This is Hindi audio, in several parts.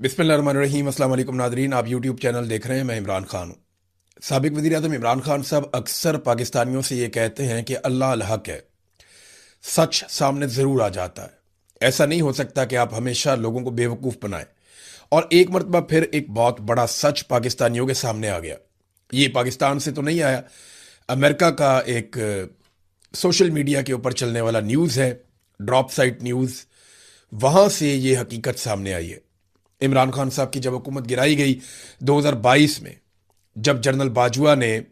बिस्मिल्लाहिर्रहमानिर्रहीम। अस्सलाम वालेकुम नादरीन, आप यूट्यूब चैनल देख रहे हैं। मैं इमरान खान हूँ। साबिक वज़ीर आज़म इमरान खान साहब अक्सर पाकिस्तानियों से ये कहते हैं कि अल्लाह अल हक है, सच सामने ज़रूर आ जाता है। ऐसा नहीं हो सकता कि आप हमेशा लोगों को बेवकूफ़ बनाएं। और एक मरतबा फिर एक बहुत बड़ा सच पाकिस्तानियों के सामने आ गया। ये पाकिस्तान से तो नहीं आया, अमेरिका का एक सोशल मीडिया के ऊपर चलने वाला न्यूज़ है, ड्रॉप साइट न्यूज़। वहाँ से ये हकीकत सामने आई है। इमरान खान साहब की जब हुकूमत गिराई गई 2022 में, जब जनरल बाजवा ने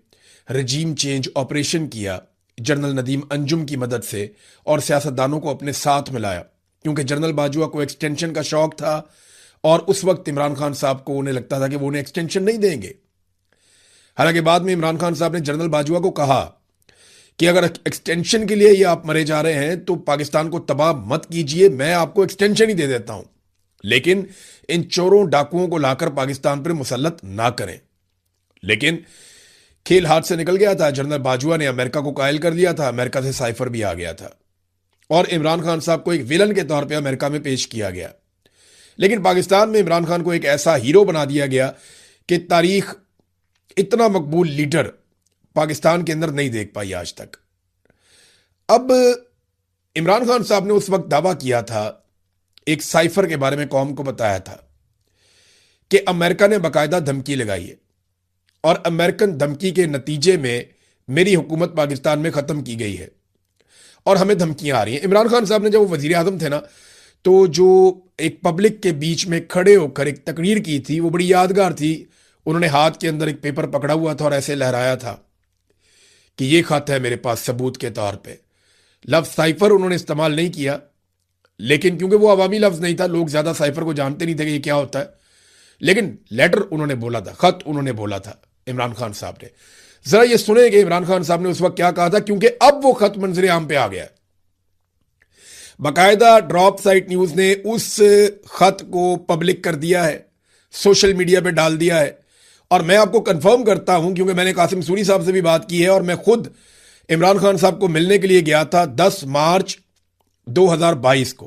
रजीम चेंज ऑपरेशन किया जनरल नदीम अंजुम की मदद से और सियासतदानों को अपने साथ मिलाया, क्योंकि जनरल बाजवा को एक्सटेंशन का शौक था और उस वक्त इमरान खान साहब को उन्हें लगता था कि वो उन्हें एक्सटेंशन नहीं देंगे। हालांकि बाद में इमरान खान साहब ने जनरल बाजवा को कहा कि अगर एक्सटेंशन के लिए ये आप मरे जा रहे हैं तो पाकिस्तान को तबाह मत कीजिए, मैं आपको एक्सटेंशन ही दे देता हूं, लेकिन इन चोरों डाकुओं को लाकर पाकिस्तान पर मुसल्लत ना करें। लेकिन खेल हाथ से निकल गया था। जनरल बाजवा ने अमेरिका को कायल कर दिया था, अमेरिका से साइफर भी आ गया था और इमरान खान साहब को एक विलन के तौर पे अमेरिका में पेश किया गया। लेकिन पाकिस्तान में इमरान खान को एक ऐसा हीरो बना दिया गया कि तारीख इतना मकबूल लीडर पाकिस्तान के अंदर नहीं देख पाई आज तक। अब इमरान खान साहब ने उस वक्त दावा किया था, एक साइफर के बारे में कौम को बताया था कि अमेरिका ने बाकायदा धमकी लगाई है और अमेरिकन धमकी के नतीजे में मेरी हुकूमत पाकिस्तान में खत्म की गई है और हमें धमकियां आ रही हैं। इमरान खान साहब ने जब वो वजीर आजम थे ना, तो जो एक पब्लिक के बीच में खड़े होकर एक तकरीर की थी, वो बड़ी यादगार थी। उन्होंने हाथ के अंदर एक पेपर पकड़ा हुआ था और ऐसे लहराया था कि ये खत है मेरे पास सबूत के तौर पे। लफ्ज साइफर उन्होंने इस्तेमाल नहीं किया, लेकिन क्योंकि वो अवामी लफ्ज नहीं था, लोग ज्यादा साइफर को जानते नहीं थे कि ये क्या होता है, लेकिन लेटर उन्होंने बोला था, खत उन्होंने बोला था इमरान खान साहब ने। जरा ये सुने कि इमरान खान साहब ने उस वक्त क्या कहा था, क्योंकि अब वो खत मंजरे आम पे आ गया है। बाकायदा ड्रॉप साइट न्यूज ने उस खत को पब्लिक कर दिया है, सोशल मीडिया पे डाल दिया है। और मैं आपको कंफर्म करता हूं, क्योंकि मैंने कासिम सूरी साहब से भी बात की है और मैं खुद इमरान खान साहब को मिलने के लिए गया था 10 मार्च 2022 को,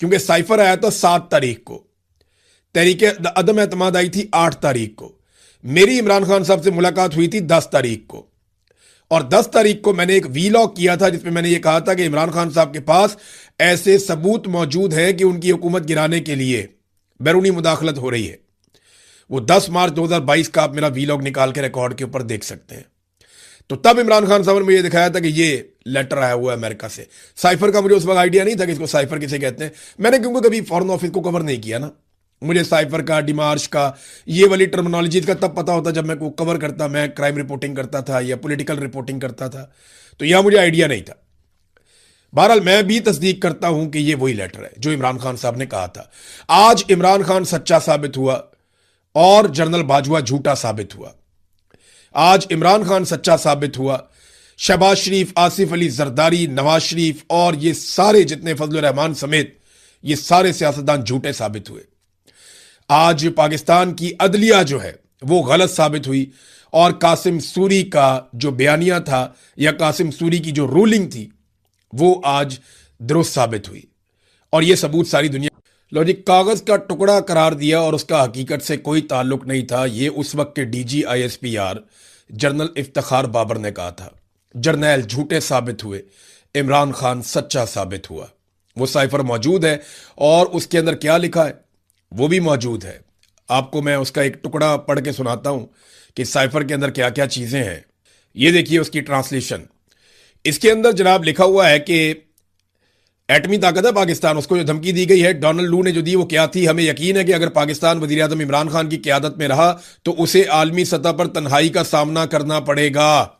क्योंकि साइफर आया था 7 तारीख को, तहरीक अदम एतमाद आई थी 8 तारीख को, मेरी इमरान खान साहब से मुलाकात हुई थी 10 तारीख को। और 10 तारीख को मैंने एक वीलॉग किया था जिसमें मैंने ये कहा था कि इमरान खान साहब के पास ऐसे सबूत मौजूद हैं कि उनकी हुकूमत गिराने के लिए बैरूनी मुदाखलत हो रही है। वो 10 मार्च 2022 का आप मेरा वीलॉग निकाल के रिकॉर्ड के ऊपर देख सकते हैं। तो तब इमरान खान साहब ने मुझे दिखाया था कि ये लेटर आया हुआ है अमेरिका से। साइफर का मुझे उस वक्त आइडिया नहीं था कि इसको साइफर किसे कहते हैं। मैंने क्योंकि कभी फॉरेन ऑफिस को कवर नहीं किया ना, मुझे साइफर का, डिमार्श का, ये वाली टर्मिनोलॉजी का तब पता होता जब मैं को कवर करता, मैं क्राइम रिपोर्टिंग करता था या पॉलिटिकल रिपोर्टिंग करता था, तो यहां मुझे आइडिया नहीं था। बहरहाल मैं भी तस्दीक करता हूं कि ये वही लेटर है जो इमरान खान साहब ने कहा था। आज इमरान खान सच्चा साबित हुआ और जनरल बाजवा झूठा साबित हुआ। आज इमरान खान सच्चा साबित हुआ, शहबाज शरीफ, आसिफ अली जरदारी, नवाज शरीफ और ये सारे जितने फजल रहमान समेत ये सारे सियासतदान झूठे साबित हुए। आज पाकिस्तान की अदलिया जो है वो गलत साबित हुई और कासिम सूरी का जो बयानिया था या कासिम सूरी की जो रूलिंग थी वो आज दुरुस्त साबित हुई। और ये सबूत सारी दुनिया लॉजिक कागज का टुकड़ा करार दिया और उसका हकीकत से कोई ताल्लुक नहीं था। ये उस वक्त के DG ISPR general Iftikhar Babar ने कहा था। जर्नैल झूठे साबित हुए, इमरान खान सच्चा साबित हुआ। वो साइफर मौजूद है और उसके अंदर क्या लिखा है वो भी मौजूद है। आपको मैं उसका एक टुकड़ा पढ़ के सुनाता हूं कि साइफर के अंदर क्या क्या चीजें हैं। ये देखिए उसकी ट्रांसलेशन। इसके अंदर जनाब लिखा हुआ है कि एटमी ताकत है पाकिस्तान, उसको जो धमकी दी गई है डोनाल्ड लू ने जो दी वो क्या थी। हमें यकीन है कि अगर पाकिस्तान वजीर आजम इमरान खान की क्यादत में रहा तो उसे आलमी सतह पर तन्हाई का सामना करना पड़ेगा।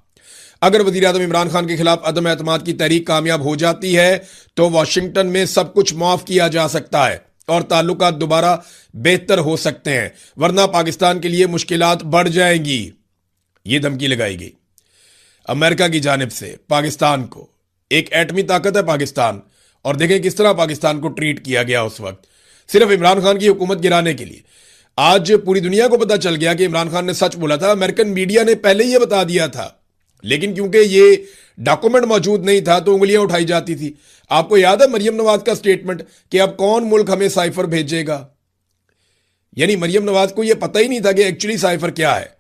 अगर वजीर आजम इमरान खान के खिलाफ अदम एतमाद की तहरीक कामयाब हो जाती है तो वाशिंगटन में सब कुछ माफ किया जा सकता है और ताल्लुकात दोबारा बेहतर हो सकते हैं, वरना पाकिस्तान के लिए मुश्किलात बढ़ जाएंगी। यह धमकी लगाई गई अमेरिका की जानिब से पाकिस्तान को। एक एटमी ताकत है पाकिस्तान और देखें किस तरह पाकिस्तान को ट्रीट किया गया उस वक्त, सिर्फ इमरान खान की हुकूमत गिराने के लिए। आज पूरी दुनिया को पता चल गया कि इमरान खान ने सच बोला था। अमेरिकन मीडिया ने पहले ही बता दिया था, लेकिन क्योंकि ये डॉक्यूमेंट मौजूद नहीं था तो उंगलियां उठाई जाती थी। आपको याद है मरियम नवाज का स्टेटमेंट कि अब कौन मुल्क हमें साइफर भेजेगा। यानी मरियम नवाज को यह पता ही नहीं था कि एक्चुअली साइफर क्या है।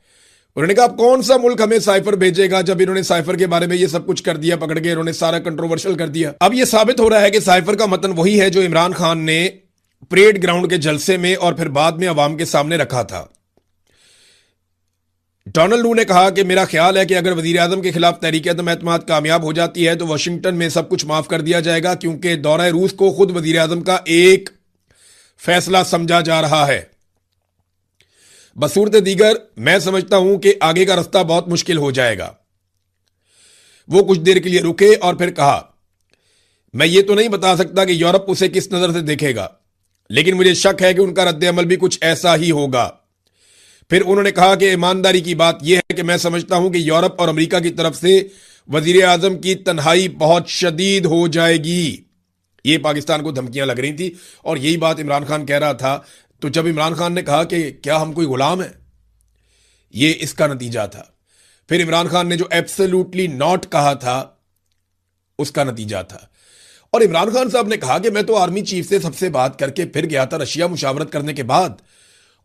उन्होंने कहा, अब कौन सा मुल्क हमें साइफर भेजेगा, जब इन्होंने साइफर के बारे में ये सब कुछ कर दिया, पकड़ के इन्होंने सारा कंट्रोवर्शियल कर दिया। अब ये साबित हो रहा है कि साइफर का मतन वही है जो इमरान खान ने परेड ग्राउंड के जलसे में और फिर बाद में अवाम के सामने रखा था। डोनाल्ड लू ने कहा कि मेरा ख्याल है कि अगर वजीर आजम के खिलाफ तहरीक अदम एतमाद कामयाब हो जाती है तो वाशिंगटन में सब कुछ माफ कर दिया जाएगा, क्योंकि दौरा रूस को खुद वजीर आजम का एक फैसला समझा जा रहा है। बसूरत दीगर मैं समझता हूं कि आगे का रास्ता बहुत मुश्किल हो जाएगा। वो कुछ देर के लिए रुके और फिर कहा, मैं ये तो नहीं बता सकता कि यूरोप उसे किस नजर से देखेगा, लेकिन मुझे शक है कि उनका रद्द अमल भी कुछ ऐसा ही होगा। फिर उन्होंने कहा कि ईमानदारी की बात यह है कि मैं समझता हूं कि यूरोप और अमेरिका की तरफ से वजीर आजम की तन्हाई बहुत शदीद हो जाएगी। ये पाकिस्तान को धमकियां लग रही थी और यही बात इमरान खान कह रहा था। तो जब इमरान खान ने कहा कि क्या हम कोई गुलाम है, ये इसका नतीजा था। फिर इमरान खान ने जो एब्सोल्युटली नॉट कहा था उसका नतीजा था। और इमरान खान साहब ने कहा कि मैं तो आर्मी चीफ से सबसे बात करके फिर गया था रशिया मुशावरत करने के बाद,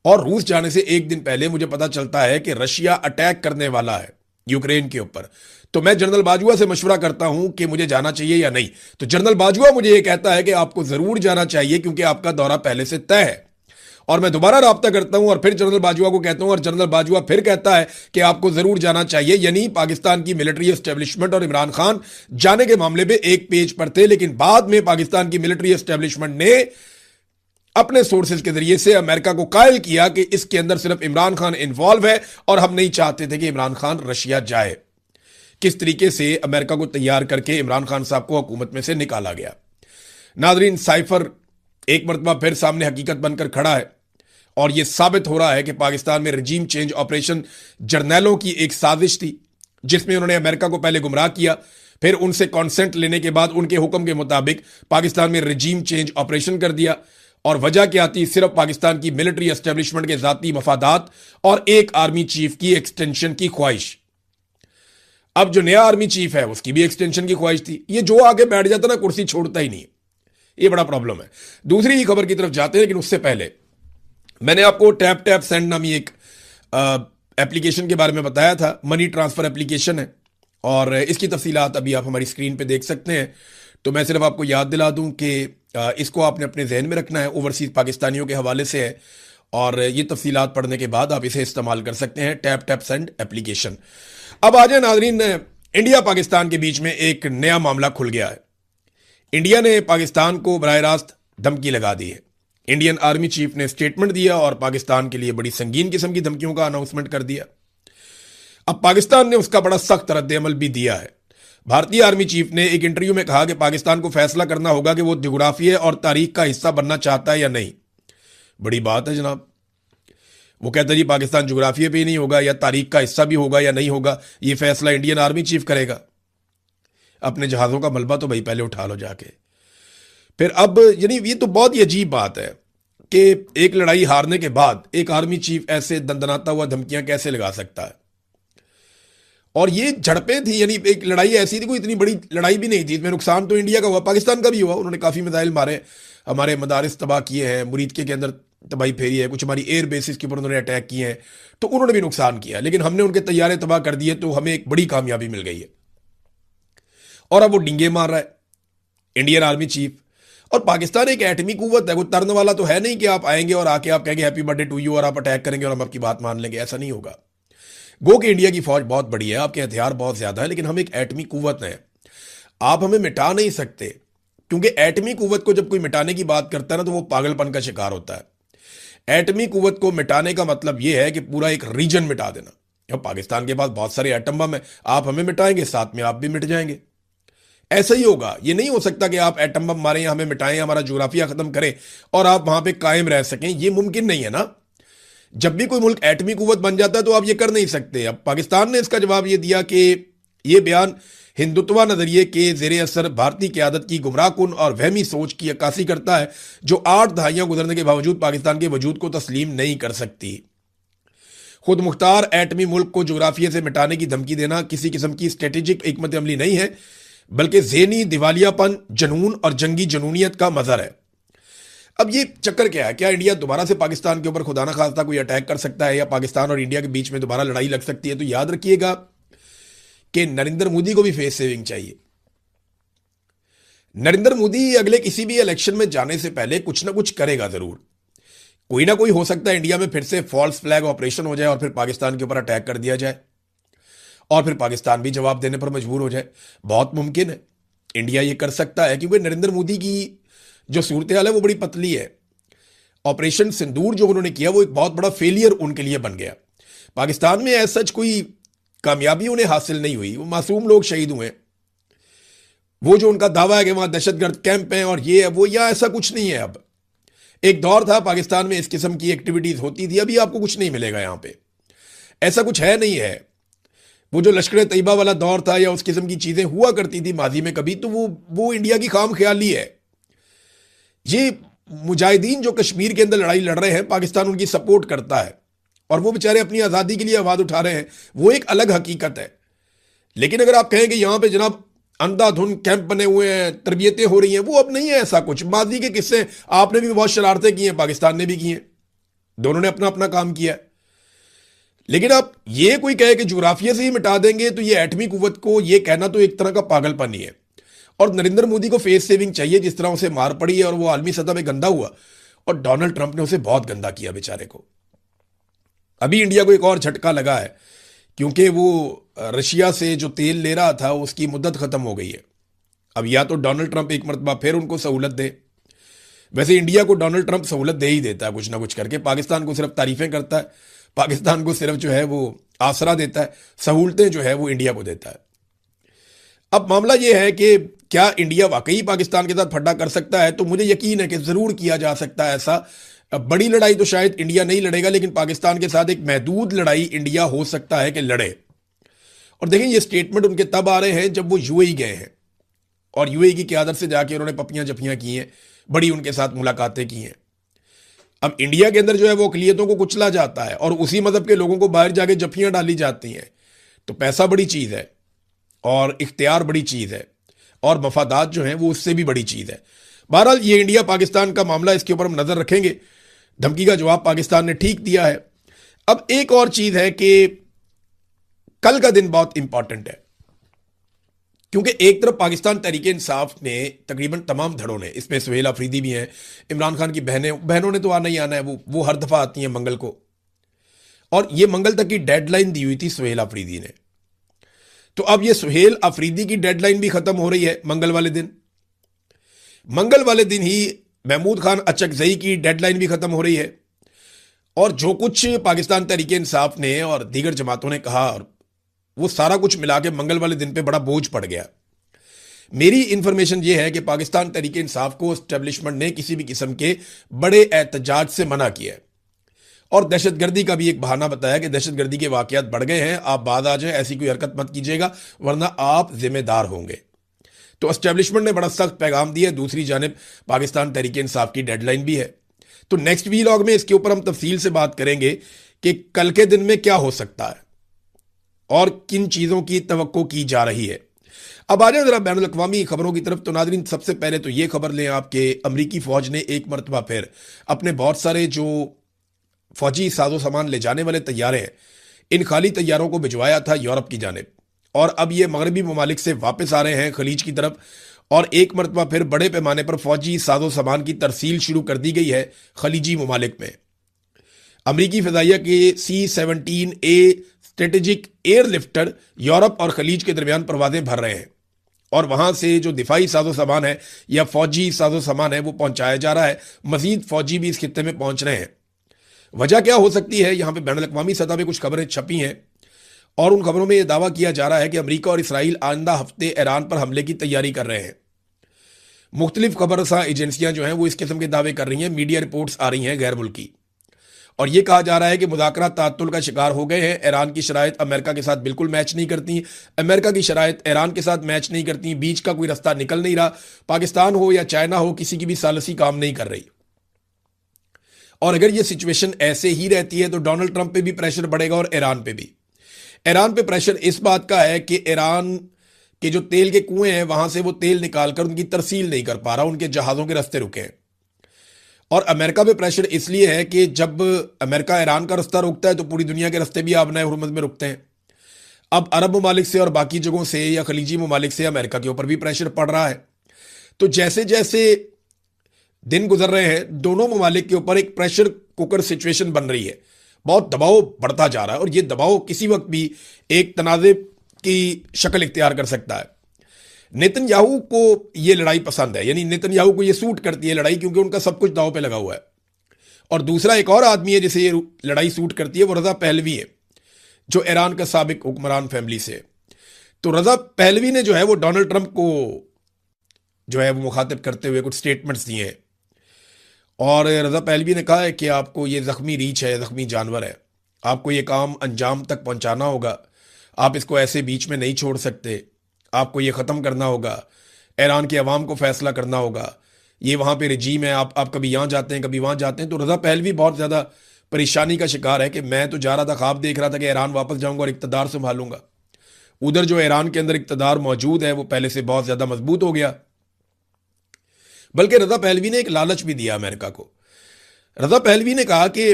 और रूस जाने से एक दिन पहले मुझे पता चलता है कि रशिया अटैक करने वाला है यूक्रेन के ऊपर। तो मैं जनरल बाजुआ से मशवरा करता हूं कि मुझे जाना चाहिए या नहीं। तो जनरल बाजुआ मुझे यह कहता है कि आपको जरूर जाना चाहिए क्योंकि आपका दौरा पहले से तय है। और मैं दोबारा राब्ता करता हूं और फिर जनरल बाजुआ को कहता हूं और जनरल बाजुआ फिर कहता है कि आपको जरूर जाना चाहिए। यानी पाकिस्तान की मिलिट्री एस्टेब्लिशमेंट और इमरान खान जाने के मामले में एक पेज पर थे, लेकिन बाद में पाकिस्तान की मिलिट्री एस्टेब्लिशमेंट ने अपने सोर्सेज के जरिए से अमेरिका को कायल किया कि इसके अंदर सिर्फ इमरान खान इन्वॉल्व है और हम नहीं चाहते थे कि इमरान खान रशिया जाए। किस तरीके से अमेरिका को तैयार करके इमरान खान साहब को हुकूमत में से निकाला गया। नाजरीन, साइफर एक मरतबा फिर सामने हकीकत बनकर खड़ा है और यह साबित हो रहा है कि पाकिस्तान में रजीम चेंज ऑपरेशन जर्नैलों की एक साजिश थी, जिसमें उन्होंने अमेरिका को पहले गुमराह किया, फिर उनसे कॉन्सेंट लेने के बाद उनके हुक्म के मुताबिक पाकिस्तान में रजीम चेंज ऑपरेशन कर दिया। और वजह क्या थी? सिर्फ पाकिस्तान की मिलिट्री एस्टेब्लिशमेंट के जाती मफादात और एक आर्मी चीफ की एक्सटेंशन की ख्वाहिश। अब जो नया आर्मी चीफ है उसकी भी एक्सटेंशन की ख्वाहिश थी। ये जो आगे बैठ जाता ना, कुर्सी छोड़ता ही नहीं। ये बड़ा प्रॉब्लम है। दूसरी खबर की तरफ जाते हैं, लेकिन उससे पहले मैंने आपको टैप टैप सेंड नामी एक एप्लीकेशन के बारे में बताया था। मनी ट्रांसफर एप्लीकेशन है और इसकी तफसीलात अभी आप हमारी स्क्रीन पे देख सकते हैं। तो मैं सिर्फ आपको याद दिला दूं कि इसको आपने अपने जहन में रखना है। ओवरसीज पाकिस्तानियों के हवाले से है और ये तफसीलात पढ़ने के बाद आप इसे इस्तेमाल कर सकते हैं, टैप टैप सेंड एप्लीकेशन। अब आ जाए नाजरीन, इंडिया पाकिस्तान के बीच में एक नया मामला खुल गया है। इंडिया ने पाकिस्तान को बराह रास्त धमकी लगा दी है। इंडियन आर्मी चीफ ने स्टेटमेंट दिया और पाकिस्तान के लिए बड़ी संगीन किस्म की धमकियों का अनाउंसमेंट कर दिया। अब पाकिस्तान ने उसका बड़ा सख्त रद्द-ए-अमल भी दिया है। भारतीय आर्मी चीफ ने एक इंटरव्यू में कहा कि पाकिस्तान को फैसला करना होगा कि वो जोग्राफिया और तारीख का हिस्सा बनना चाहता है या नहीं। बड़ी बात है जनाब। वो कहता है जी पाकिस्तान जोग्राफिया पे ही नहीं होगा या तारीख का हिस्सा भी होगा या नहीं होगा, ये फैसला इंडियन आर्मी चीफ करेगा। अपने जहाजों का मलबा तो भाई पहले उठा लो जाके। फिर अब यानी ये तो बहुत ही अजीब बात है कि एक लड़ाई हारने के बाद एक आर्मी चीफ ऐसे दंदनाता हुआ धमकियां कैसे लगा सकता है। और ये झड़पें थी, यानी एक लड़ाई ऐसी थी, कोई इतनी बड़ी लड़ाई भी नहीं थी। इसमें नुकसान तो इंडिया का हुआ, पाकिस्तान का भी हुआ। उन्होंने काफ़ी मिसाइल मारे, हमारे मदारिस तबाह किए हैं, मुरीदके के अंदर तबाही फेरी है, कुछ हमारी एयर बेसिस के ऊपर उन्होंने अटैक किए हैं, तो उन्होंने भी नुकसान किया। लेकिन हमने उनके तैयारे तबाह कर दिए, तो हमें एक बड़ी कामयाबी मिल गई है। और अब वो डिंगे मार रहा है इंडियन आर्मी चीफ। और पाकिस्तान एक एटमी कुव्वत है, कोई तरन वाला तो है नहीं कि आप आएंगे और आके आप कहेंगे हैप्पी बर्थडे टू यू और आप अटैक करेंगे और हम आपकी बात मान लेंगे। ऐसा नहीं होगा। गो कि इंडिया की फौज बहुत बड़ी है, आपके हथियार बहुत ज्यादा है, लेकिन हम एक एटमी कुव्वत हैं। आप हमें मिटा नहीं सकते, क्योंकि एटमी कुव्वत को जब कोई मिटाने की बात करता है ना, तो वो पागलपन का शिकार होता है। एटमी कुव्वत को मिटाने का मतलब यह है कि पूरा एक रीजन मिटा देना। अब पाकिस्तान के पास बहुत सारे एटम बम है, आप हमें मिटाएंगे, साथ में आप भी मिट जाएंगे। ऐसा ही होगा। ये नहीं हो सकता कि आप एटम बम मारें या हमें मिटाएं, हमारा जोग्राफिया खत्म करें और आप वहां पे कायम रह सकें। ये मुमकिन नहीं है ना। जब भी कोई मुल्क एटमी कुव्वत बन जाता है तो आप ये कर नहीं सकते। अब पाकिस्तान ने इसका जवाब ये दिया कि ये बयान हिंदुत्व नजरिए के जेर असर भारतीय क़यादत की गुमराहकुन और वहमी सोच की अक्कासी करता है, जो 8 दहाइयां गुजरने के बावजूद पाकिस्तान के वजूद को तस्लीम नहीं कर सकती। खुद मुख्तार एटमी मुल्क को जोग्राफिया से मिटाने की धमकी देना किसी किस्म की स्ट्रेटेजिक हिकमत अमली नहीं है, बल्कि ज़हनी दिवालियापन, जनून और जंगी जनूनियत का मजहर है। अब ये चक्कर क्या है, क्या इंडिया दोबारा से पाकिस्तान के ऊपर खुदा ना खास्ता कोई अटैक कर सकता है, या पाकिस्तान और इंडिया के बीच में दोबारा लड़ाई लग सकती है? तो याद रखिएगा कि नरेंद्र मोदी को भी फेस सेविंग चाहिए। नरेंद्र मोदी अगले किसी भी इलेक्शन में जाने से पहले कुछ ना कुछ करेगा जरूर। कोई ना कोई हो सकता है इंडिया में फिर से फॉल्स फ्लैग ऑपरेशन हो जाए और फिर पाकिस्तान के ऊपर अटैक कर दिया जाए और फिर पाकिस्तान भी जवाब देने पर मजबूर हो जाए। बहुत मुमकिन है, इंडिया ये कर सकता है, क्योंकि नरेंद्र मोदी की जो सूरत हाल है वो बड़ी पतली है। ऑपरेशन सिंदूर जो उन्होंने किया वो एक बहुत बड़ा फेलियर उनके लिए बन गया। पाकिस्तान में ऐसा सच कोई कामयाबी उन्हें हासिल नहीं हुई, वो मासूम लोग शहीद हुए। वो जो उनका दावा है कि वहां दहशतगर्द कैंप हैं और ये है वो, या ऐसा कुछ नहीं है। अब एक दौर था पाकिस्तान में इस किस्म की एक्टिविटीज होती थी, अभी आपको कुछ नहीं मिलेगा यहां पे, ऐसा कुछ है नहीं है। वो जो लश्कर तैयबा वाला दौर था या उस किस्म की चीजें हुआ करती थी माजी में कभी, तो वो इंडिया की खाम ख्याली है। ये मुजाहिदीन जो कश्मीर के अंदर लड़ाई लड़ रहे हैं, पाकिस्तान उनकी सपोर्ट करता है और वो बेचारे अपनी आज़ादी के लिए आवाज़ उठा रहे हैं, वो एक अलग हकीकत है। लेकिन अगर आप कहें कि यहां पे जनाब अंधाधुंध कैंप बने हुए हैं, तरबियतें हो रही हैं, वो अब नहीं है ऐसा कुछ। माजी के किस्से आपने भी बहुत शरारतें की हैं, पाकिस्तान ने भी की हैं, दोनों ने अपना अपना काम किया है। लेकिन आप ये कोई कहे कि जोग्राफिया से ही मिटा देंगे, तो ये एटमी कुव्वत को ये कहना तो एक तरह का पागलपन ही है। और नरेंद्र मोदी को फेस सेविंग चाहिए, जिस तरह उसे मार पड़ी है और वो आलमी सतह में गंदा हुआ, और डोनाल्ड ट्रंप ने उसे बहुत गंदा किया बेचारे को। अभी इंडिया को एक और झटका लगा है, क्योंकि वो रशिया से जो तेल ले रहा था उसकी मुद्दत खत्म हो गई है। अब या तो डोनाल्ड ट्रंप एक मरतबा फिर उनको सहूलत दे। वैसे इंडिया को डोनाल्ड ट्रंप सहूलत दे ही देता है कुछ ना कुछ करके, पाकिस्तान को सिर्फ तारीफें करता है, पाकिस्तान को सिर्फ जो है वो आसरा देता है, सहूलतें जो है वो इंडिया को देता है। अब मामला यह है कि क्या इंडिया वाकई पाकिस्तान के साथ फड्डा कर सकता है? तो मुझे यकीन है कि जरूर किया जा सकता है ऐसा। बड़ी लड़ाई तो शायद इंडिया नहीं लड़ेगा, लेकिन पाकिस्तान के साथ एक महदूद लड़ाई इंडिया हो सकता है कि लड़े। और देखें, ये स्टेटमेंट उनके तब आ रहे हैं जब वो यूएई गए हैं और यूएई की क़यादत से जाके उन्होंने पपियां जफियां की हैं, बड़ी उनके साथ मुलाकातें की हैं। अब इंडिया के अंदर जो है वो अक़लियतों को कुचला जाता है और उसी मजहब के लोगों को बाहर जाके जफियां डाली जाती हैं। तो पैसा बड़ी चीज़ है और इख्तियार बड़ी चीज़ है और मफादात जो हैं वो उससे भी बड़ी चीज़ है। बहरहाल ये इंडिया पाकिस्तान का मामला, इसके ऊपर हम नज़र रखेंगे। धमकी का जवाब पाकिस्तान ने ठीक दिया है। अब एक और चीज़ है कि कल का दिन बहुत इंपॉर्टेंट है, क्योंकि एक तरफ पाकिस्तान तहरीक इंसाफ ने तकरीबन तमाम धड़ों ने, इसमें सुहेल अफरीदी भी हैं, इमरान खान की बहनों ने तो आना ही आना है, वो हर दफ़ा आती हैं मंगल को, और ये मंगल तक की डेडलाइन दी हुई थी सुहेल अफरीदी ने। तो अब ये सुहेल अफरीदी की डेडलाइन भी खत्म हो रही है मंगल वाले दिन। मंगल वाले दिन ही महमूद खान अचकजई की डेडलाइन भी खत्म हो रही है। और जो कुछ पाकिस्तान तहरीक इंसाफ ने और दीगर जमातों ने कहा, और वो सारा कुछ मिला के मंगल वाले दिन पे बड़ा बोझ पड़ गया। मेरी इंफॉर्मेशन ये है कि पाकिस्तान तहरीक इंसाफ को एस्टेब्लिशमेंट ने किसी भी किस्म के बड़े एहतजाज से मना किया है और दहशतगर्दी का भी एक बहाना बताया कि दहशतगर्दी के वाकयात बढ़ गए हैं, आप बाद आ जाएं, ऐसी कोई हरकत मत कीजिएगा वरना आप जिम्मेदार होंगे। तो एस्टेब्लिशमेंट ने बड़ा सख्त पैगाम दिया। दूसरी जानिब पाकिस्तान तहरीक इंसाफ की डेडलाइन भी है। तो नेक्स्ट वीलॉग में इसके ऊपर हम तफसील से बात करेंगे कि कल के दिन में क्या हो सकता है और किन चीज़ों की तवक्को की जा रही है। अब आ जाए जरा बैनुल अक़वामी खबरों की तरफ। तो नाज़रीन, सबसे पहले तो ये खबर लें आपके, अमरीकी फ़ौज ने एक मरतबा फिर अपने बहुत सारे जो फ़ौजी साजो सामान ले जाने वाले तैयारे हैं, इन खाली तैयारों को भिजवाया था यूरोप की जानिब, और अब ये मगरबी ममालिक से वापस आ रहे हैं खलीज की तरफ, और एक मरतबा फिर बड़े पैमाने पर फ़ौजी साजो सामान की तरसील शुरू कर दी गई है खलीजी ममालिक में। अमरीकी फ़िज़ाइया के C-17A स्ट्रेटेजिक एयरलिफ्टर यूरोप और खलीज के दरमियान परवाजें भर रहे हैं और वहां से जो दिफाई साजो सामान है या फौजी साजो सामान है वो पहुंचाया जा रहा है। मजीद फौजी भी इस खित्ते में पहुंच रहे हैं। वजह क्या हो सकती है? यहां पे बैनुल अक़वामी सतह पे कुछ खबरें छपी हैं और उन खबरों में यह दावा किया जा रहा है कि अमरीका और इसराइल आइंदा हफ्ते ईरान पर हमले की तैयारी कर रहे हैं। मुख्तलिफ खबरसा एजेंसियां जो हैं वो इस किस्म के दावे कर रही हैं, मीडिया रिपोर्ट्स आ रही हैं गैर मुल्की, और यह कहा जा रहा है कि मुज़ाकरात ताअत्तुल का शिकार हो गए हैं। ईरान की शराइत अमेरिका के साथ बिल्कुल मैच नहीं करती, अमेरिका की शराइत ईरान के साथ मैच नहीं करती, बीच का कोई रास्ता निकल नहीं रहा। पाकिस्तान हो या चाइना हो, किसी की भी सालसी काम नहीं कर रही। और अगर यह सिचुएशन ऐसे ही रहती है तो डोनाल्ड ट्रंप पे भी प्रेशर बढ़ेगा और ईरान पे भी। ईरान पे प्रेशर इस बात का है कि ईरान के जो तेल के कुएं हैं वहां से वो तेल निकालकर उनकी तरसील नहीं कर पा रहा, उनके जहाज़ों के रास्ते रुके हैं। और अमेरिका पे प्रेशर इसलिए है कि जब अमेरिका ईरान का रास्ता रोकता है तो पूरी दुनिया के रास्ते भी आबना हुरमत में रुकते हैं। अब अरब ममालिक से और बाकी जगहों से या खलीजी ममालिक से अमेरिका के ऊपर भी प्रेशर पड़ रहा है। तो जैसे जैसे दिन गुजर रहे हैं दोनों ममालिक के ऊपर एक प्रेशर कुकर सिचुएशन बन रही है, बहुत दबाव बढ़ता जा रहा है और ये दबाव किसी वक्त भी एक तनाज़े की शक्ल इख्तियार कर सकता है। नेतन्याहू को ये लड़ाई पसंद है, यानी नेतन्याहू को ये सूट करती है लड़ाई, क्योंकि उनका सब कुछ दांव पे लगा हुआ है। और दूसरा एक और आदमी है जिसे ये लड़ाई सूट करती है, वो रजा पहलवी है जो ईरान का साबिक हुक्मरान फैमिली से। तो रजा पहलवी ने जो है वो डोनाल्ड ट्रंप को जो है वो मुखातिब करते हुए कुछ स्टेटमेंट्स दिए हैं और रजा पहलवी ने कहा है कि आपको ये जख्मी रीछ है, जख्मी जानवर है, आपको ये काम अंजाम तक पहुंचाना होगा, आप इसको ऐसे बीच में नहीं छोड़ सकते, आपको ये ख़त्म करना होगा, ईरान के अवाम को फैसला करना होगा, ये वहाँ पे रजीम है, आप कभी यहाँ जाते हैं कभी वहाँ जाते हैं। तो रजा पहलवी बहुत ज़्यादा परेशानी का शिकार है कि मैं तो जा रहा था, ख्वाब देख रहा था कि ईरान वापस जाऊँगा और इक़्तिदार संभालूंगा। उधर जो ईरान के अंदर इक़्तिदार मौजूद है वो पहले से बहुत ज़्यादा मजबूत हो गया। बल्कि रजा पहलवी ने एक लालच भी दिया अमेरिका को। रजा पहलवी ने कहा कि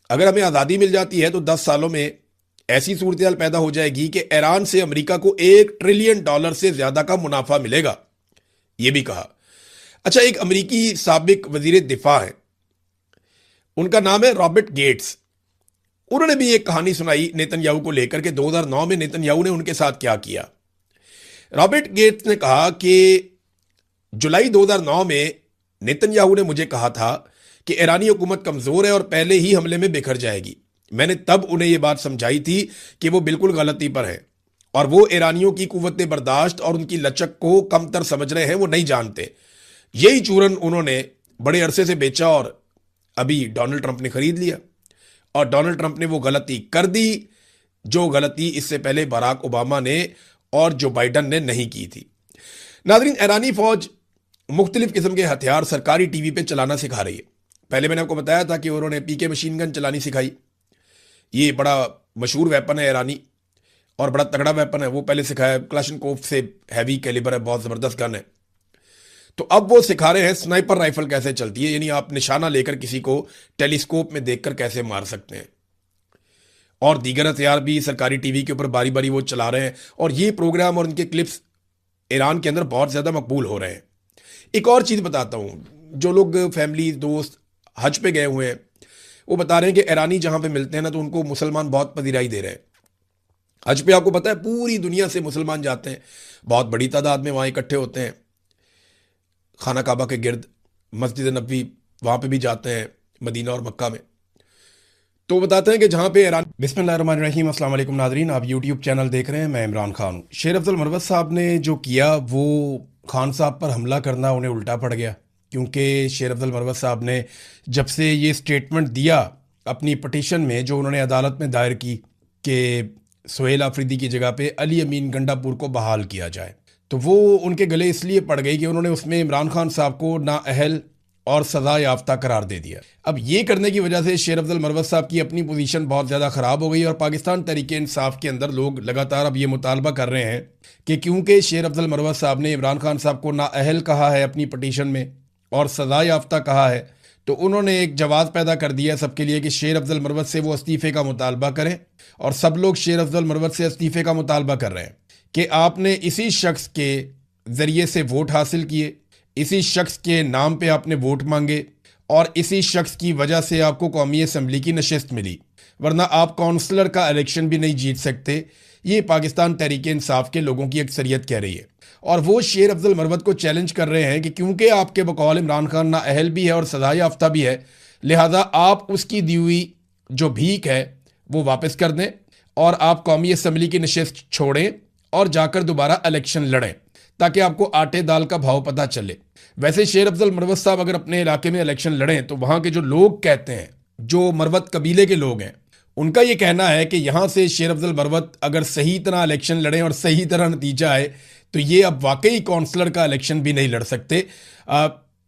अगर हमें आज़ादी मिल जाती है तो 10 सालों में ऐसी सूरत पैदा हो जाएगी कि ईरान से अमेरिका को $1 ट्रिलियन से ज्यादा का मुनाफा मिलेगा, यह भी कहा। अच्छा, एक अमेरिकी साबिक वजीर दिफा है, उनका नाम है रॉबर्ट गेट्स। उन्होंने भी एक कहानी सुनाई नेतन्याहू को लेकर के 2009 में नेतन्याहू ने उनके साथ क्या किया। रॉबर्ट गेट्स ने कहा कि जुलाई 2009 में नेतन्याहू ने मुझे कहा था कि ईरानी हुकूमत कमजोर है और पहले ही हमले में बिखर जाएगी। मैंने तब उन्हें यह बात समझाई थी कि वो बिल्कुल गलती पर है और वो ईरानियों की कुव्वत बर्दाश्त और उनकी लचक को कमतर समझ रहे हैं, वो नहीं जानते। यही चूरन उन्होंने बड़े अरसे से बेचा और अभी डोनाल्ड ट्रंप ने खरीद लिया और डोनाल्ड ट्रंप ने वो गलती कर दी जो गलती इससे पहले बराक ओबामा ने और जो बाइडन ने नहीं की थी। नाज़रीन, ईरानी फौज मुख्तलिफ किस्म के हथियार सरकारी टीवी पे चलाना सिखा रही है। पहले मैंने आपको बताया था कि उन्होंने पीके मशीन गन चलानी सिखाई, ये बड़ा मशहूर वेपन है ईरानी और बड़ा तगड़ा वेपन है, वो पहले सिखाया। क्लाशनकोफ से हैवी कैलिबर है, बहुत ज़बरदस्त गन है। तो अब वो सिखा रहे हैं स्नाइपर राइफल कैसे चलती है, यानी आप निशाना लेकर किसी को टेलीस्कोप में देखकर कैसे मार सकते हैं। और दीगर हथियार भी सरकारी टीवी के ऊपर बारी बारी वो चला रहे हैं और ये प्रोग्राम और इनके क्लिप्स ईरान के अंदर बहुत ज़्यादा मकबूल हो रहे हैं। एक और चीज़ बताता हूँ, जो लोग फैमिली दोस्त हज पे गए हुए हैं वो बता रहे हैं कि ईरानी जहाँ पे मिलते हैं ना तो उनको मुसलमान बहुत पजीराई दे रहे हैं। हज पे आपको पता है पूरी दुनिया से मुसलमान जाते हैं, बहुत बड़ी तादाद में वहाँ इकट्ठे होते हैं, खाना काबा के गिर्द, मस्जिद नबवी वहाँ पे भी जाते हैं, मदीना और मक्का में। तो बताते हैं कि जहाँ पे ईरान। बिस्मिल्लाहिर्रहमानिर्रहीम, अस्सलाम वालेकुम नाज़रीन, आप यूट्यूब चैनल देख रहे हैं, मैं इमरान खान हूँ। शेर अफजल मरवत साहब ने जो किया वो खान साहब पर हमला करना उन्हें उल्टा पड़ गया, क्योंकि शेर अफजल मरवत साहब ने जब से ये स्टेटमेंट दिया अपनी पटिशन में जो उन्होंने अदालत में दायर की कि सुहेल आफरीदी की जगह पे अली अमीन गंडापुर को बहाल किया जाए, तो वो उनके गले इसलिए पड़ गई कि उन्होंने उसमें इमरान खान साहब को नाअहल और सजा याफ्ता करार दे दिया। अब ये करने की वजह से शेर अफजल मरवत साहब की अपनी पोजीशन बहुत ज़्यादा ख़राब हो गई और पाकिस्तान तहरीक इंसाफ के अंदर लोग लगातार अब ये मुतालबा कर रहे हैं कि क्योंकि शेर अफजल मरवत साहब ने इमरान खान साहब को नाअहल कहा है अपनी पटिशन में और सजा याफ्ता कहा है, तो उन्होंने एक जवाब पैदा कर दिया सबके लिए कि शेर अफजल मरवत से वो इस्तीफ़े का मुतालबा करें। और सब लोग शेर अफजल मरवत से इस्तीफ़े का मुतालबा कर रहे हैं कि आपने इसी शख्स के ज़रिए से वोट हासिल किए, इसी शख्स के नाम पे आपने वोट मांगे और इसी शख्स की वजह से आपको कौमी असम्बली की नशिस्त मिली, वरना आप काउंसलर का इलेक्शन भी नहीं जीत सकते। ये पाकिस्तान तहरीक इंसाफ के लोगों की अक्सरियत कह रही है और वो शेर अफजल मरवत को चैलेंज कर रहे हैं कि क्योंकि आपके बकौल इमरान खान नाअहल भी है और सजा याफ्ता भी है, लिहाजा आप उसकी दी हुई जो भीख है वो वापस कर दें और आप कौमी असम्बली की नशिस्त छोड़ें और जाकर दोबारा इलेक्शन लड़ें ताकि आपको आटे दाल का भाव पता चले। वैसे शेर अफजल मरवत साहब अगर अपने इलाके में इलेक्शन लड़ें तो वहाँ के जो लोग कहते हैं, जो मरवत कबीले के लोग हैं, उनका ये कहना है कि यहाँ से शेर अफजल मरवत अगर सही तरह इलेक्शन लड़ें और सही तरह नतीजा आए तो ये अब वाकई काउंसलर का इलेक्शन भी नहीं लड़ सकते।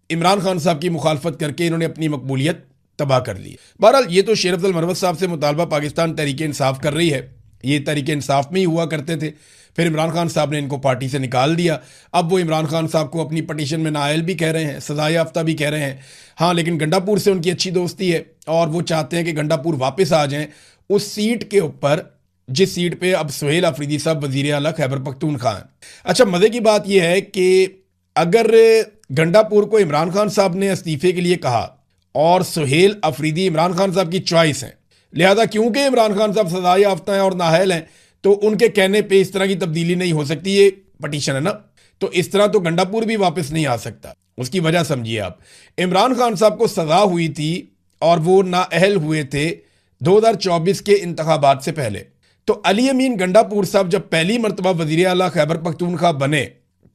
इमरान खान साहब की मुखालफत करके इन्होंने अपनी मकबूलियत तबाह कर ली। बहरहाल ये तो शेर अफजल मरवत साहब से मुतालबा पाकिस्तान तहरीक इंसाफ कर रही है, ये तहरीक इंसाफ में ही हुआ करते थे, फिर इमरान खान साहब ने इनको पार्टी से निकाल दिया। अब वो इमरान खान साहब को अपनी पटिशन में नाअहल भी कह रहे हैं, सजा याफ्ता भी कह रहे हैं। हाँ, लेकिन गंडापुर से उनकी अच्छी दोस्ती है और वो चाहते हैं कि गंडापुर वापस आ जाएं उस सीट के ऊपर जिस सीट पे अब सुहेल अफरीदी साहब वजीर आला खैबर पख्तूनख्वा हैं। अच्छा, मजे की बात यह है कि अगर गंडापुर को इमरान खान साहब ने इस्तीफे के लिए कहा और सुहेल अफरीदी इमरान खान साहब की चॉइस है, लिहाजा क्योंकि इमरान खान साहब सजा याफ्ता हैं और नाअहल हैं तो उनके कहने पे इस तरह की तब्दीली नहीं हो सकती। ये पटिशन है ना, तो इस तरह तो गंडापुर भी वापस नहीं आ सकता। उसकी वजह समझिए आप, इमरान खान साहब को सजा हुई थी और वो नाअहल हुए थे 2024 के इंतखाबात से पहले। तो अली अमीन गंडापुर साहब जब पहली मरतबा वजीर आला खैबर पख्तूनख्वा बने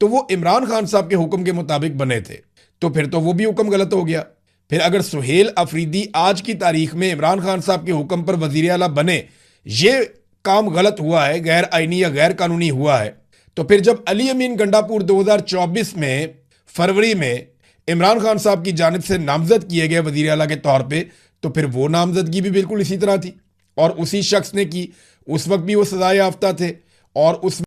तो वो इमरान खान साहब के हुक्म के मुताबिक बने थे, तो फिर तो वो भी हुक्म गलत हो गया। फिर अगर सुहेल अफरीदी आज की तारीख में इमरान खान साहब के हुक्म पर वजीर आला बने, ये काम गलत हुआ है, गैर आईनी या गैर कानूनी हुआ है, तो फिर जब अली अमीन गंडापुर 2024 में फरवरी में इमरान खान साहब की जानिब से नामजद किए गए वजीर आला के तौर पे, तो फिर वो नामजदगी भी बिल्कुल इसी तरह थी और उसी शख्स ने की। उस वक्त भी वो सजा याफ्ता थे और उस